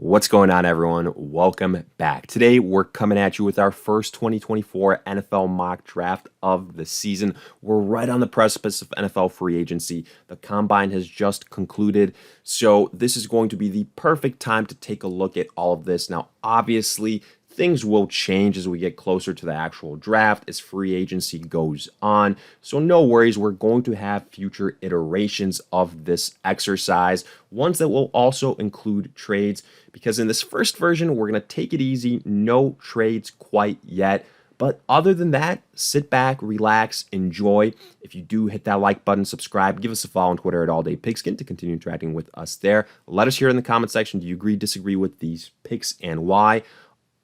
What's going on, everyone? Welcome back. Today, we're coming at you with our first 2024 NFL mock draft of the season. We're right on the precipice of NFL free agency. The combine has just concluded, so this is going to be the perfect time to take a look at all of this. Now, obviously, things will change as we get closer to the actual draft, as free agency goes on. So no worries, we're going to have future iterations of this exercise, ones that will also include trades, because in this first version, we're going to take it easy, no trades quite yet. But other than that, sit back, relax, enjoy. If you do, hit that like button, subscribe, give us a follow on Twitter at alldaypigskin to continue interacting with us there. Let us hear in the comment section, do you agree, disagree with these picks, and why?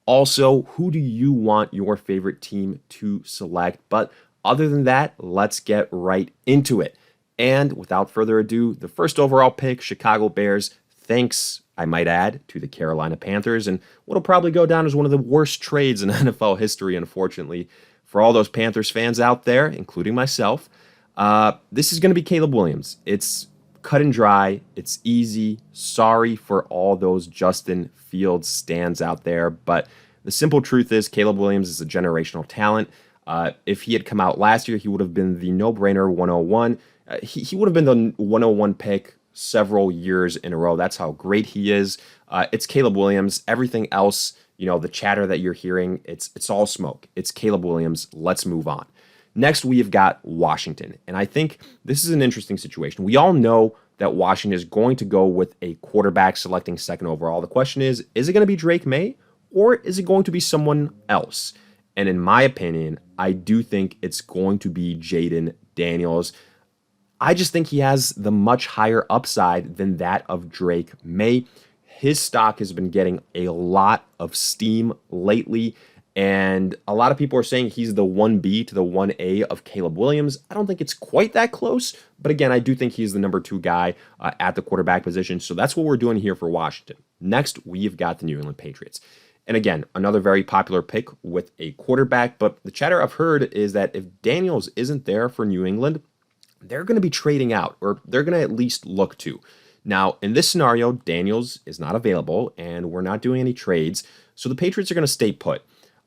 Also, who do you want your favorite team to select? But other than that, let's get right into it. And without further ado, the first overall pick, Chicago Bears, thanks, I might add, to the Carolina Panthers, and what'll probably go down as one of the worst trades in NFL history, unfortunately, for all those Panthers fans out there, including myself. This is going to be Caleb Williams. It's cut and dry. It's easy. Sorry for all those Justin Fields stands out there, but the simple truth is Caleb Williams is a generational talent. If he had come out last year, he would have been the no-brainer 101. He would have been the 101 pick several years in a row. That's how great he is. It's Caleb Williams. Everything else, the chatter that you're hearing, it's all smoke. It's Caleb Williams. Let's move on. Next, we have got Washington, and I think this is an interesting situation. We all know that Washington is going to go with a quarterback selecting second overall. The question is it going to be Drake May, or is it going to be someone else? And in my opinion, I do think it's going to be Jaden Daniels. I just think he has the much higher upside than that of Drake May. His stock has been getting a lot of steam lately, and a lot of people are saying he's the 1B to the 1A of Caleb Williams. I don't think it's quite that close, but again, I do think he's the number 2 guy at the quarterback position. So that's what we're doing here for Washington. Next, we've got the New England Patriots. And again, another very popular pick with a quarterback, but the chatter I've heard is that if Daniels isn't there for New England, they're going to be trading out, or they're going to at least look to. Now, in this scenario, Daniels is not available, and we're not doing any trades, so the Patriots are going to stay put.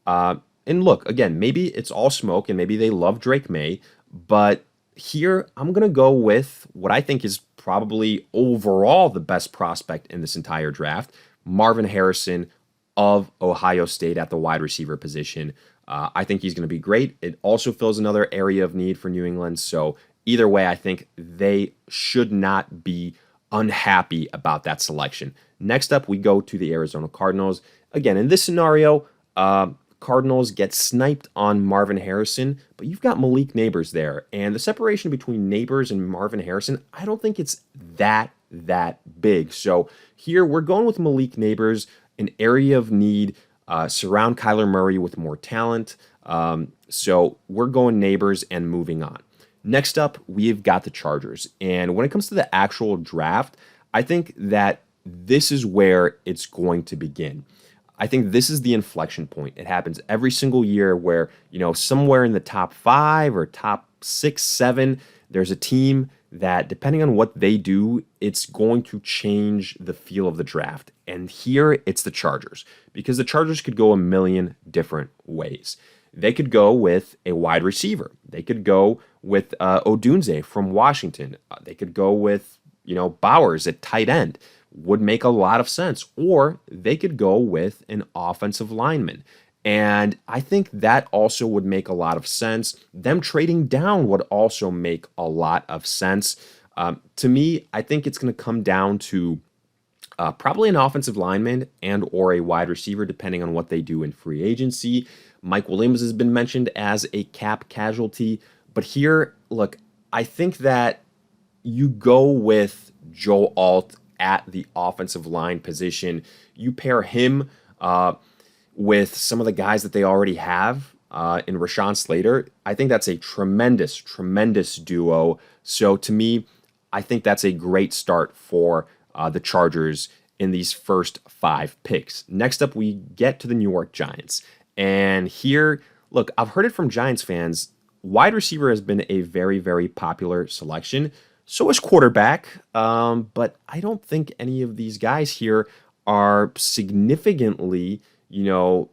And look, again, maybe it's all smoke and maybe they love Drake May, but here I'm going to go with what I think is probably overall the best prospect in this entire draft, Marvin Harrison of Ohio State at the wide receiver position. I think he's going to be great. It also fills another area of need for New England. So either way, I think they should not be unhappy about that selection. Next up, we go to the Arizona Cardinals. Again, in this scenario, Cardinals get sniped on Marvin Harrison, but you've got Malik Neighbors there. And the separation between Neighbors and Marvin Harrison, I don't think it's that big. So here we're going with Malik Neighbors, an area of need, surround Kyler Murray with more talent. So we're going Neighbors and moving on. Next up, we've got the Chargers. And when it comes to the actual draft, I think that this is where it's going to begin. I think this is the inflection point. It happens every single year where, somewhere in the top 5 or top 6, 7, there's a team that, depending on what they do, it's going to change the feel of the draft. And here it's the Chargers, because the Chargers could go a million different ways. They could go with a wide receiver. They could go with Odunze from Washington. They could go with, Bowers at tight end. Would make a lot of sense. Or they could go with an offensive lineman. And I think that also would make a lot of sense. Them trading down would also make a lot of sense. To me, I think it's going to come down to probably an offensive lineman and or a wide receiver, depending on what they do in free agency. Mike Williams has been mentioned as a cap casualty. But here, look, I think that you go with Joe Alt at the offensive line position. You pair him with some of the guys that they already have in Rashawn Slater. I think that's a tremendous duo. So to me, I think that's a great start for the Chargers in these first 5 picks. Next up, we get to the New York Giants. And here, look, I've heard it from Giants fans. Wide receiver has been a very, very popular selection. So is quarterback, but I don't think any of these guys here are significantly, you know,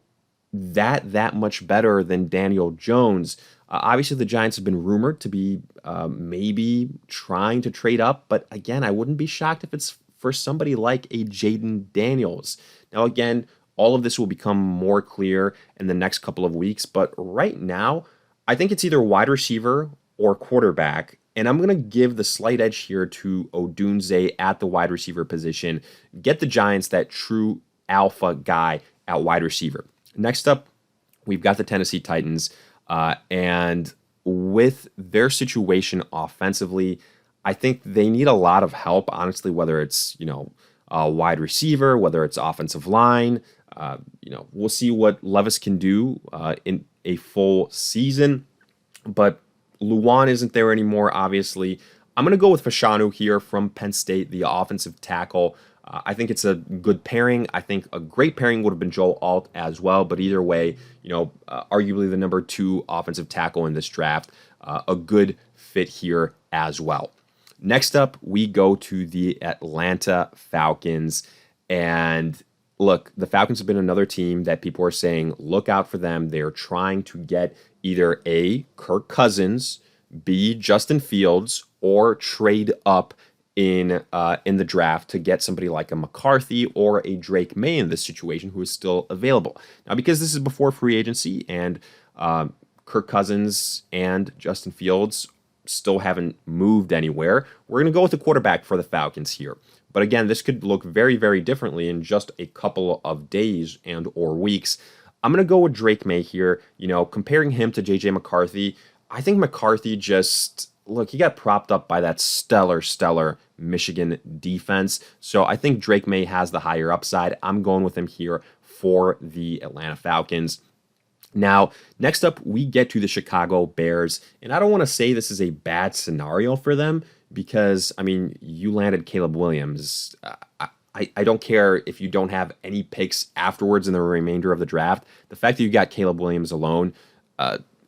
that much better than Daniel Jones. Obviously, the Giants have been rumored to be maybe trying to trade up, but again, I wouldn't be shocked if it's for somebody like a Jaden Daniels. Now, again, all of this will become more clear in the next couple of weeks, but right now, I think it's either wide receiver or quarterback. And I'm going to give the slight edge here to Odunze at the wide receiver position. Get the Giants that true alpha guy at wide receiver. Next up, we've got the Tennessee Titans. And with their situation offensively, I think they need a lot of help, honestly, whether it's, a wide receiver, whether it's offensive line. We'll see what Levis can do in a full season. But Luwan isn't there anymore, obviously. I'm going to go with Fashanu here from Penn State, the offensive tackle. I think it's a good pairing. I think a great pairing would have been Joel Alt as well. But either way, arguably the number 2 offensive tackle in this draft, a good fit here as well. Next up, we go to the Atlanta Falcons. And look, the Falcons have been another team that people are saying, look out for them. They're trying to get either A, Kirk Cousins, B, Justin Fields, or trade up in the draft to get somebody like a McCarthy or a Drake May in this situation who is still available. Now, because this is before free agency and Kirk Cousins and Justin Fields still haven't moved anywhere, we're going to go with the quarterback for the Falcons here. But again, this could look very, very differently in just a couple of days and or weeks. I'm going to go with Drake May here. Comparing him to J.J. McCarthy, I think McCarthy he got propped up by that stellar Michigan defense. So I think Drake May has the higher upside. I'm going with him here for the Atlanta Falcons. Now, next up, we get to the Chicago Bears. And I don't want to say this is a bad scenario for them because, you landed Caleb Williams. I don't care if you don't have any picks afterwards in the remainder of the draft. The fact that you got Caleb Williams alone,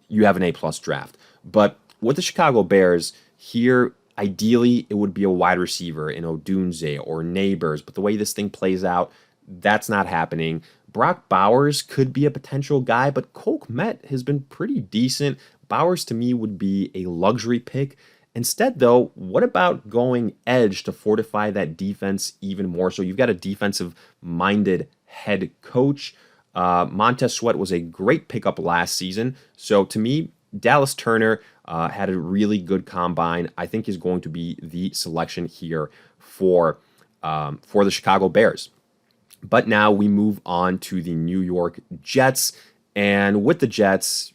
you have an A-plus draft. But with the Chicago Bears, here, ideally, it would be a wide receiver in Odunze or Neighbors. But the way this thing plays out, that's not happening. Brock Bowers could be a potential guy, but Cole Kmet has been pretty decent. Bowers, to me, would be a luxury pick. Instead, though, what about going edge to fortify that defense even more? So you've got a defensive-minded head coach. Montez Sweat was a great pickup last season. So to me, Dallas Turner had a really good combine. I think is going to be the selection here for the Chicago Bears. But now we move on to the New York Jets. And with the Jets,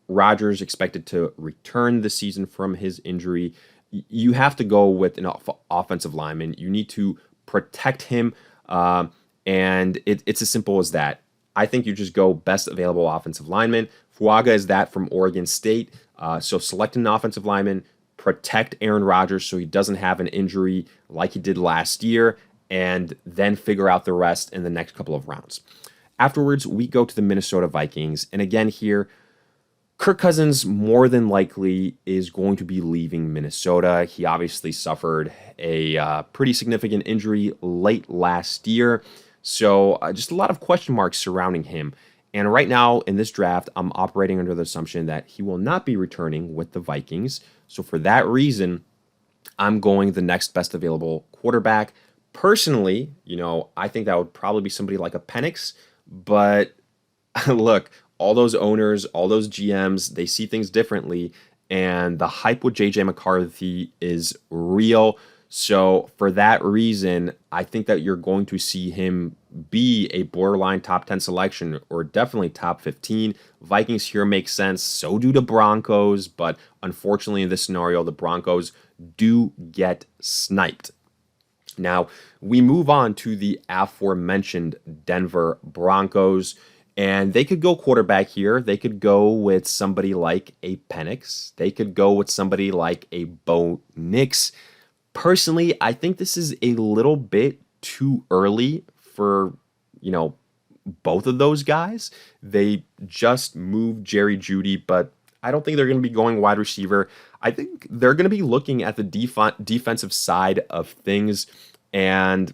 Rodgers expected to return this season from his injury. You have to go with an offensive lineman. You need to protect him. And it's as simple as that. I think you just go best available offensive lineman. Fuaga is that from Oregon State. So select an offensive lineman, protect Aaron Rodgers so he doesn't have an injury like he did last year, and then figure out the rest in the next couple of rounds. Afterwards, we go to the Minnesota Vikings. And again here, Kirk Cousins more than likely is going to be leaving Minnesota. He obviously suffered a pretty significant injury late last year. So just a lot of question marks surrounding him. And right now in this draft, I'm operating under the assumption that he will not be returning with the Vikings. So for that reason, I'm going the next best available quarterback. Personally, I think that would probably be somebody like a Penix. But look, all those owners, all those GMs, they see things differently. And the hype with J.J. McCarthy is real. So for that reason, I think that you're going to see him be a borderline top 10 selection or definitely top 15. Vikings here make sense. So do the Broncos. But unfortunately, in this scenario, the Broncos do get sniped. Now, we move on to the aforementioned Denver Broncos. And they could go quarterback here. They could go with somebody like a Penix. They could go with somebody like a Bo Nix. Personally, I think this is a little bit too early for, both of those guys. They just moved Jerry Jeudy, but I don't think they're going to be going wide receiver. I think they're going to be looking at the defensive side of things. And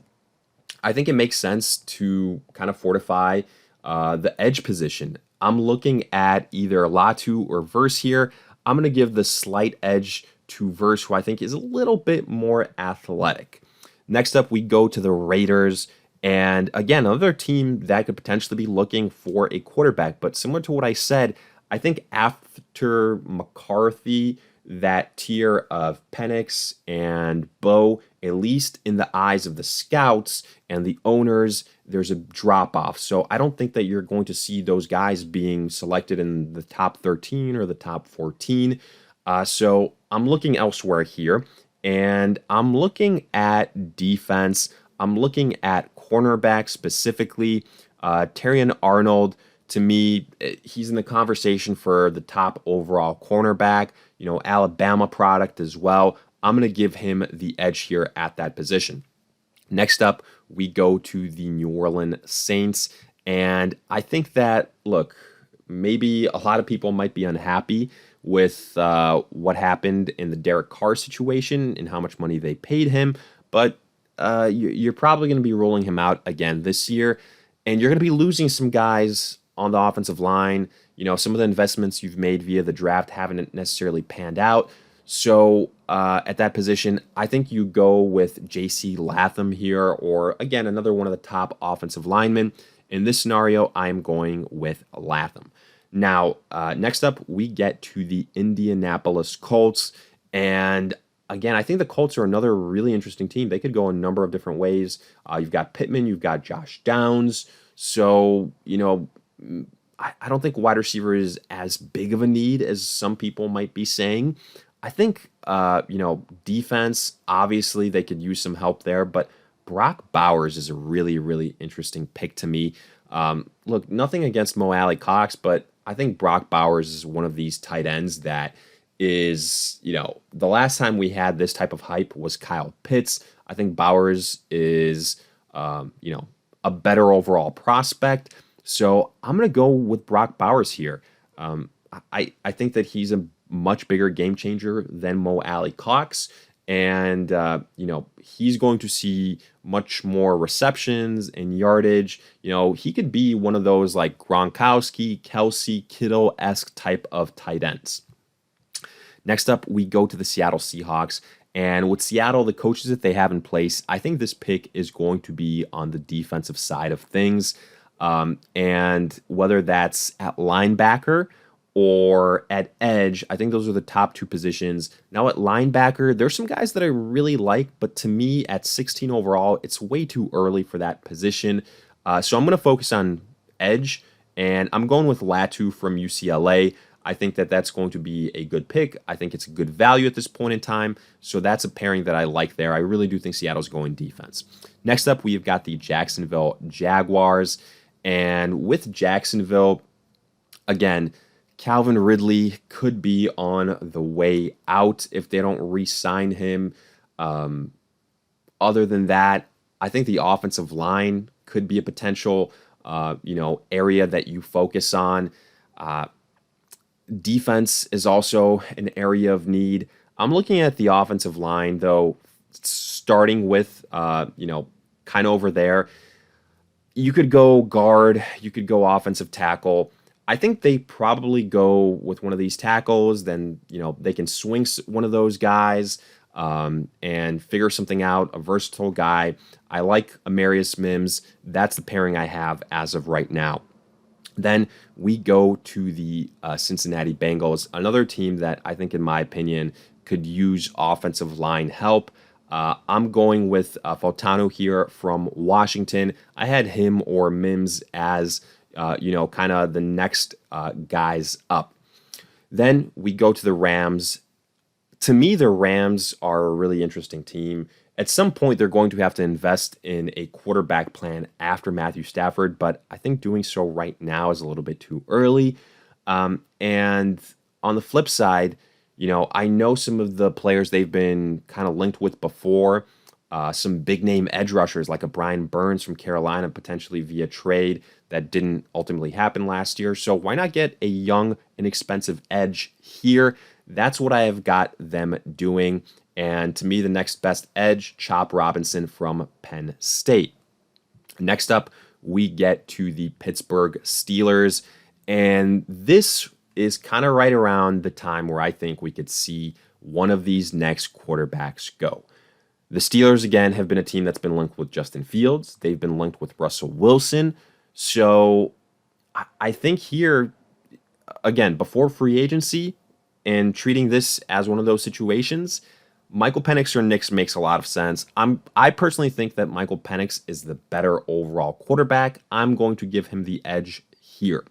I think it makes sense to kind of fortify the edge position. I'm looking at either Latu or Verse here. I'm going to give the slight edge to Verse, who I think is a little bit more athletic. Next up, we go to the Raiders. And again, another team that could potentially be looking for a quarterback. But similar to what I said, I think after McCarthy, that tier of Penix and Bo, at least in the eyes of the scouts and the owners, there's a drop off. So I don't think that you're going to see those guys being selected in the top 13 or the top 14. So I'm looking elsewhere here, and I'm looking at defense. I'm looking at cornerback specifically. Terrion Arnold, to me, he's in the conversation for the top overall cornerback, Alabama product as well. I'm going to give him the edge here at that position. Next up, we go to the New Orleans Saints. And I think that, look, maybe a lot of people might be unhappy with what happened in the Derek Carr situation and how much money they paid him. But you're probably going to be rolling him out again this year. And you're going to be losing some guys on the offensive line. Some of the investments you've made via the draft haven't necessarily panned out. So at that position, I think you go with J.C. Latham here, or again, another one of the top offensive linemen. In this scenario, I'm going with Latham. Now, next up, we get to the Indianapolis Colts. And again, I think the Colts are another really interesting team. They could go a number of different ways. You've got Pittman, you've got Josh Downs. So, I don't think wide receiver is as big of a need as some people might be saying. I think, defense, obviously they could use some help there, but Brock Bowers is a really, really interesting pick to me. Look, nothing against Mo Alley Cox, but I think Brock Bowers is one of these tight ends that is, the last time we had this type of hype was Kyle Pitts. I think Bowers is, a better overall prospect. So I'm going to go with Brock Bowers here. I think that he's a much bigger game changer than Mo Alley Cox. And, he's going to see much more receptions and yardage. He could be one of those like Gronkowski, Kelsey, Kittle-esque type of tight ends. Next up, we go to the Seattle Seahawks. And with Seattle, the coaches that they have in place, I think this pick is going to be on the defensive side of things. And whether that's at linebacker or at edge, I think those are the top two positions. Now at linebacker, there's some guys that I really like, but to me at 16 overall, it's way too early for that position. So I'm going to focus on edge, and I'm going with Latu from UCLA. I think that that's going to be a good pick. I think it's a good value at this point in time. So that's a pairing that I like there. I really do think Seattle's going defense. Next up, we've got the Jacksonville Jaguars. And with Jacksonville, again, Calvin Ridley could be on the way out if they don't re-sign him. Other than that, I think the offensive line could be a potential, area that you focus on. Defense is also an area of need. I'm looking at the offensive line, though, starting with, kind of over there. You could go guard, you could go offensive tackle. I think they probably go with one of these tackles. Then, they can swing one of those guys and figure something out, a versatile guy. I like Amarius Mims. That's the pairing I have as of right now. Then we go to the Cincinnati Bengals, another team that I think, in my opinion, could use offensive line help. I'm going with Fautanu here from Washington. I had him or Mims as, kind of the next guys up. Then we go to the Rams. To me, the Rams are a really interesting team. At some point, they're going to have to invest in a quarterback plan after Matthew Stafford, but I think doing so right now is a little bit too early. And on the flip side, I know some of the players they've been kind of linked with before, some big name edge rushers like a Brian Burns from Carolina, potentially via trade that didn't ultimately happen last year. So why not get a young, inexpensive edge here? That's what I have got them doing. And to me, the next best edge, Chop Robinson from Penn State. Next up, we get to the Pittsburgh Steelers, and this is kind of right around the time where I think we could see one of these next quarterbacks go. The Steelers, again, have been a team that's been linked with Justin Fields. They've been linked with Russell Wilson. So I think here, again, before free agency and treating this as one of those situations, Michael Penix or Nix makes a lot of sense. I personally think that Michael Penix is the better overall quarterback. I'm going to give him the edge here.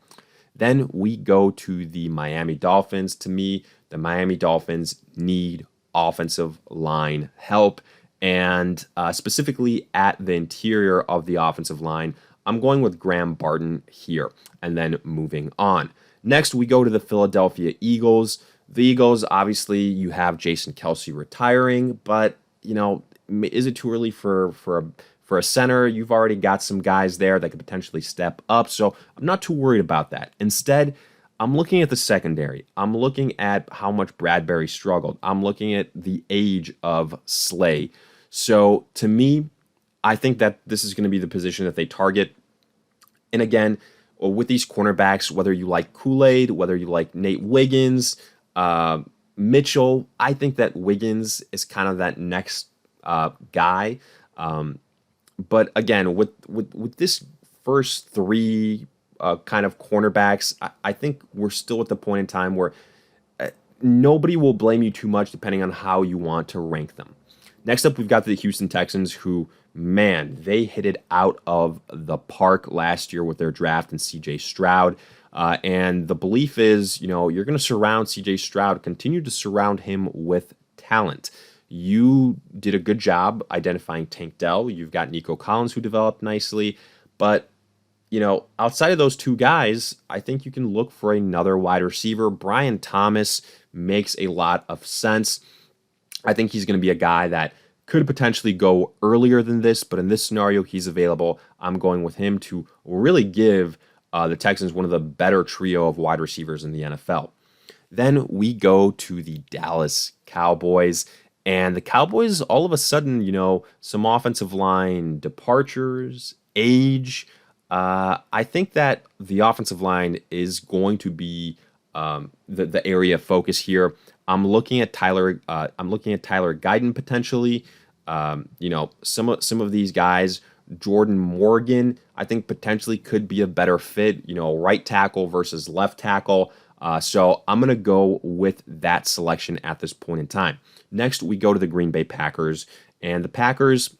Then we go to the Miami Dolphins. To me, the Miami Dolphins need offensive line help, and specifically at the interior of the offensive line, I'm going with Graham Barton here, and then moving on. Next, we go to the Philadelphia Eagles. The Eagles, obviously, you have Jason Kelce retiring, but, is it too early for a center? You've already got some guys there that could potentially step up, so I'm not too worried about that. Instead, I'm looking at the secondary. I'm looking at how much Bradbury struggled. I'm looking at the age of Slay. So, to me, I think that this is going to be the position that they target. And again, with these cornerbacks, whether you like Kool-Aid, whether you like Nate Wiggins, Mitchell, I think that Wiggins is kind of that next guy. But again, with this first three kind of cornerbacks, I think we're still at the point in time where nobody will blame you too much depending on how you want to rank them. Next up, we've got the Houston Texans, who, man, they hit it out of the park last year with their draft and C.J. Stroud. And the belief is, you're going to surround C.J. Stroud, continue to surround him with talent. You did a good job identifying Tank Dell. You've got Nico Collins, who developed nicely. But, outside of those two guys, I think you can look for another wide receiver. Brian Thomas makes a lot of sense. I think he's going to be a guy that could potentially go earlier than this, but in this scenario, he's available. I'm going with him to really give the Texans one of the better trio of wide receivers in the NFL. Then we go to the Dallas Cowboys, and the Cowboys, all of a sudden, some offensive line departures, age. I think that the offensive line is going to be the area of focus here. I'm looking at Tyler Guyton potentially. Some of these guys, Jordan Morgan, I think potentially could be a better fit. Right tackle versus left tackle. So I'm gonna go with that selection at this point in time. Next, we go to the Green Bay Packers, and the Packers,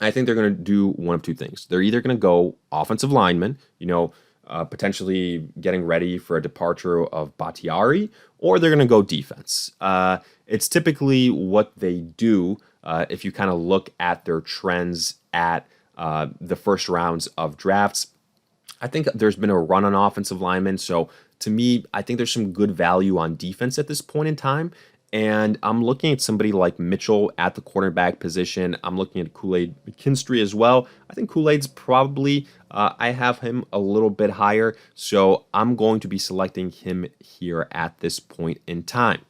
I think they're gonna do one of two things. They're either gonna go offensive lineman, potentially getting ready for a departure of Bakhtiari, or they're going to go defense. It's typically what they do if you kind of look at their trends at the first rounds of drafts. I think there's been a run on offensive linemen, so to me, I think there's some good value on defense at this point in time. And I'm looking at somebody like Mitchell at the cornerback position. I'm looking at Kool-Aid McKinstry as well. I think Kool-Aid's probably, I have him a little bit higher. So I'm going to be selecting him here at this point in time.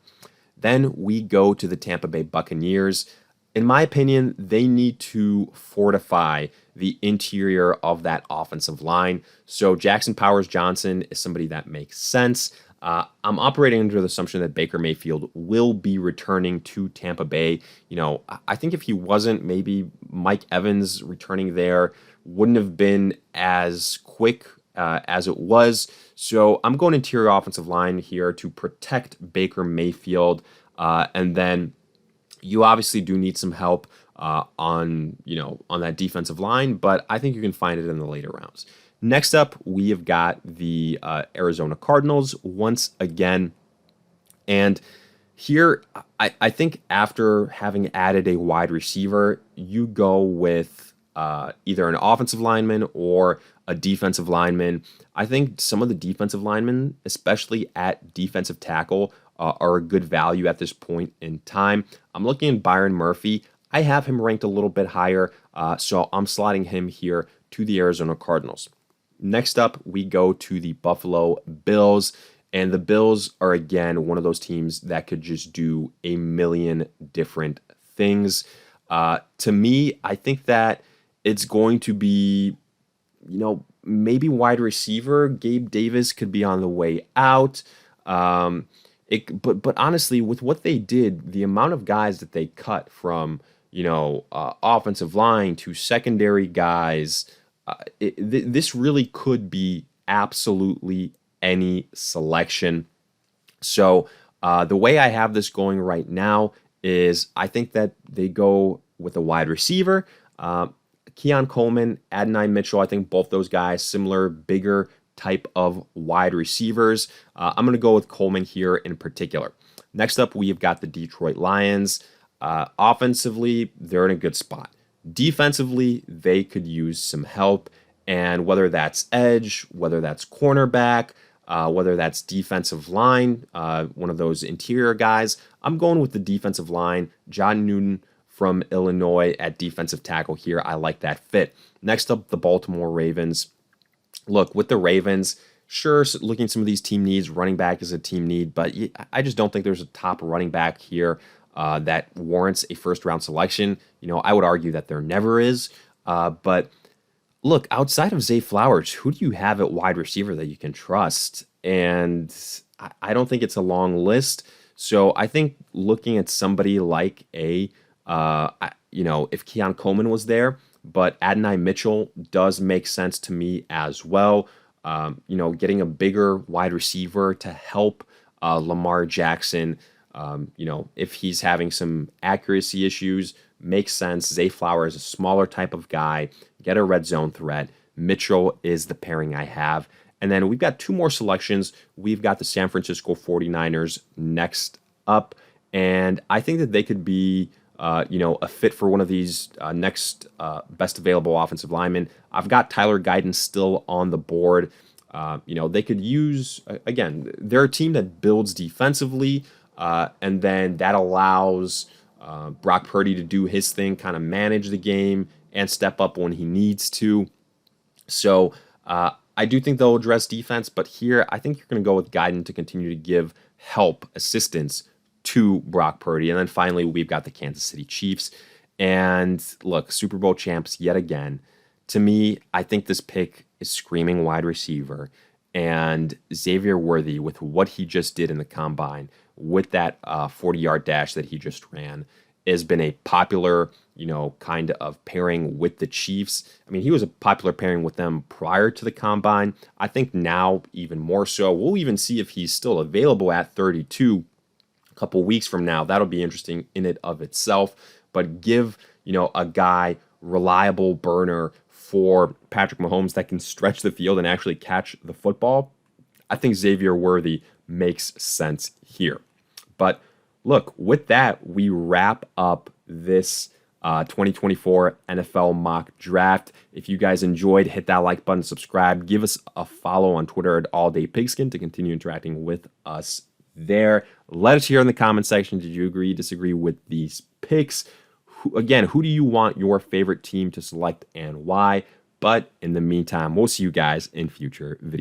Then we go to the Tampa Bay Buccaneers. In my opinion, they need to fortify the interior of that offensive line. So Jackson Powers-Johnson is somebody that makes sense. I'm operating under the assumption that Baker Mayfield will be returning to Tampa Bay. I think if he wasn't, maybe Mike Evans returning there wouldn't have been as quick as it was. So I'm going interior offensive line here to protect Baker Mayfield. And then you obviously do need some help on that defensive line, but I think you can find it in the later rounds. Next up, we have got the Arizona Cardinals once again. And here, I think after having added a wide receiver, you go with either an offensive lineman or a defensive lineman. I think some of the defensive linemen, especially at defensive tackle, are a good value at this point in time. I'm looking at Byron Murphy. I have him ranked a little bit higher, so I'm slotting him here to the Arizona Cardinals. Next up, we go to the Buffalo Bills, and the Bills are, again, one of those teams that could just do a million different things. To me, I think that it's going to be maybe wide receiver. Gabe Davis could be on the way out. Um, but honestly, with what they did, the amount of guys that they cut from offensive line to secondary guys, this really could be absolutely any selection. So the way I have this going right now is I think that they go with a wide receiver. Keon Coleman, Adonai Mitchell, I think both those guys, similar, bigger type of wide receivers. I'm going to go with Coleman here in particular. Next up, we've got the Detroit Lions. Offensively, they're in a good spot. Defensively, they could use some help. And whether that's edge, whether that's cornerback, whether that's defensive line, one of those interior guys, I'm going with the defensive line. John Newton from Illinois at defensive tackle here. I like that fit. Next up, the Baltimore Ravens. Look, with the Ravens, sure, looking at some of these team needs, running back is a team need, but I just don't think there's a top running back here that warrants a first-round selection. I would argue that there never is. But look, outside of Zay Flowers, who do you have at wide receiver that you can trust? And I don't think it's a long list. So I think looking at somebody like if Keon Coleman was there, but Adonai Mitchell does make sense to me as well. Getting a bigger wide receiver to help Lamar Jackson, if he's having some accuracy issues, makes sense. Zay Flowers is a smaller type of guy. Get a red zone threat. Mitchell is the pairing I have. And then we've got two more selections. We've got the San Francisco 49ers next up. And I think that they could be a fit for one of these next best available offensive linemen. I've got Tyler Guyton still on the board. They could use, again, they're a team that builds defensively, and then that allows Brock Purdy to do his thing, kind of manage the game and step up when he needs to. So I do think they'll address defense, but here I think you're going to go with Guyton to continue to give help, assistance to Brock Purdy. And then finally, we've got the Kansas City Chiefs. And look, Super Bowl champs yet again. To me, I think this pick is screaming wide receiver. And Xavier Worthy, with what he just did in the combine, with that 40-yard dash that he just ran, has been a popular, kind of pairing with the Chiefs. I mean, he was a popular pairing with them prior to the combine. I think now even more so. We'll even see if he's still available at 32 a couple weeks from now. That'll be interesting in and of itself. But give, a guy reliable burner for Patrick Mahomes that can stretch the field and actually catch the football. I think Xavier Worthy makes sense here. But look, with that, we wrap up this 2024 NFL mock draft. If you guys enjoyed, hit that like button, subscribe, give us a follow on Twitter at alldaypigskin to continue interacting with us there. Let us hear in the comment section, did you agree, disagree with these picks? Who do you want your favorite team to select and why? But in the meantime, we'll see you guys in future videos.